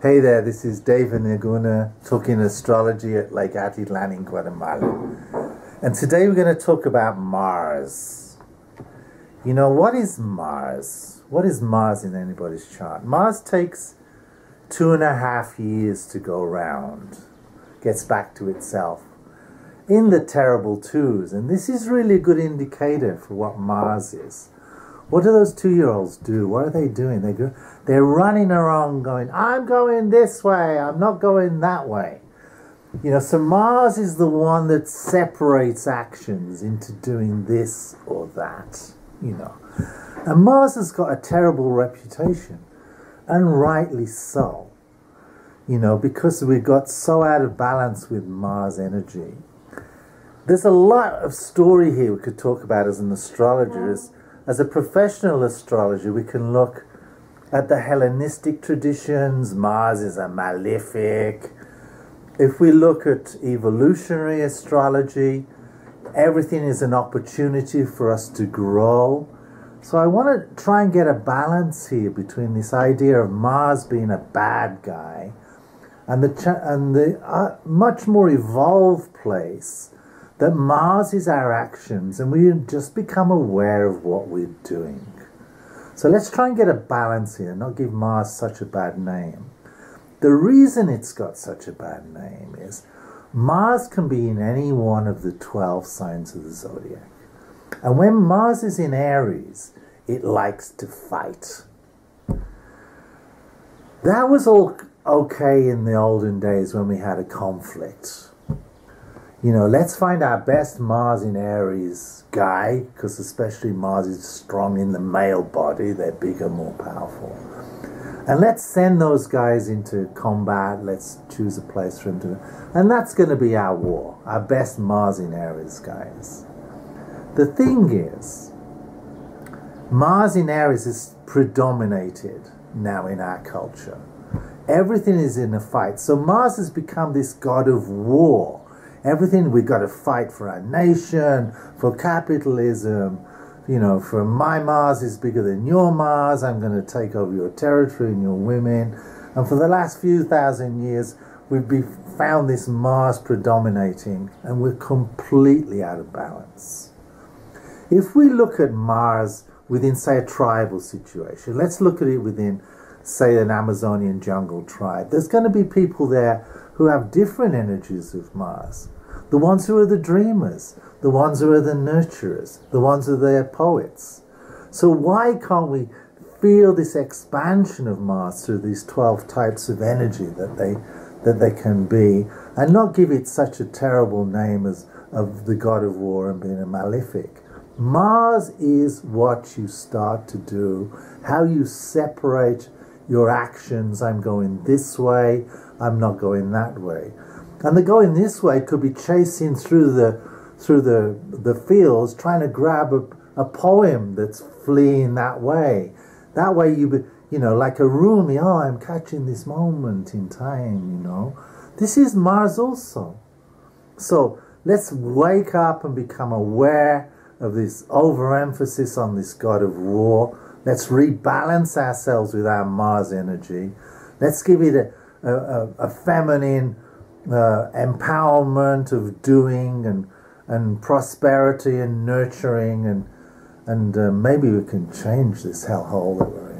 Hey there, this is David Naguna talking astrology at Lake Atitlan in Guatemala. And today we're going to talk about Mars. You know, what is Mars? What is Mars in anybody's chart? Mars takes 2.5 years to go round, gets back to itself in the terrible twos. And this is really a good indicator for what Mars is. What do those 2-year-olds do? What are they doing? They're running around going, I'm going this way, I'm not going that way. You know, so Mars is the one that separates actions into doing this or that, you know. And Mars has got a terrible reputation, and rightly so, you know, because we got so out of balance with Mars energy. There's a lot of story here we could talk about as an astrologer. As a professional astrologer, we can look at the Hellenistic traditions. Mars is a malefic. If we look at evolutionary astrology, everything is an opportunity for us to grow. So I want to try and get a balance here between this idea of Mars being a bad guy and the much more evolved place that Mars is our actions, and we just become aware of what we're doing. So let's try and get a balance here, not give Mars such a bad name. The reason it's got such a bad name is Mars can be in any one of the 12 signs of the zodiac. And when Mars is in Aries, it likes to fight. That was all okay in the olden days when we had a conflict. You know, let's find our best Mars in Aries guy, because especially Mars is strong in the male body. They're bigger, more powerful. And let's send those guys into combat. Let's choose a place for them to... And that's going to be our war, our best Mars in Aries guys. The thing is, Mars in Aries is predominated now in our culture. Everything is in a fight. So Mars has become this god of war. Everything, we've got to fight for our nation, for capitalism, you know, for my Mars is bigger than your Mars, I'm going to take over your territory and your women. And for the last few thousand years, we've found this Mars predominating, and we're completely out of balance. If we look at Mars within, say, a tribal situation, let's look at it within, say, an Amazonian jungle tribe. There's going to be people there who have different energies of Mars. The ones who are the dreamers, the ones who are the nurturers, the ones who are the poets. So why can't we feel this expansion of Mars through these 12 types of energy that they can be, and not give it such a terrible name as of the god of war and being a malefic? Mars is what you start to do, how you separate your actions. I'm going this way, I'm not going that way. And the going this way could be chasing through the fields, trying to grab a poem that's fleeing that way. That way you know, like a Rumi, oh, I'm catching this moment in time, you know. This is Mars also. So let's wake up and become aware of this overemphasis on this god of war. Let's rebalance ourselves with our Mars energy. Let's give it a feminine empowerment of doing and prosperity and nurturing, and maybe we can change this hellhole that we're in.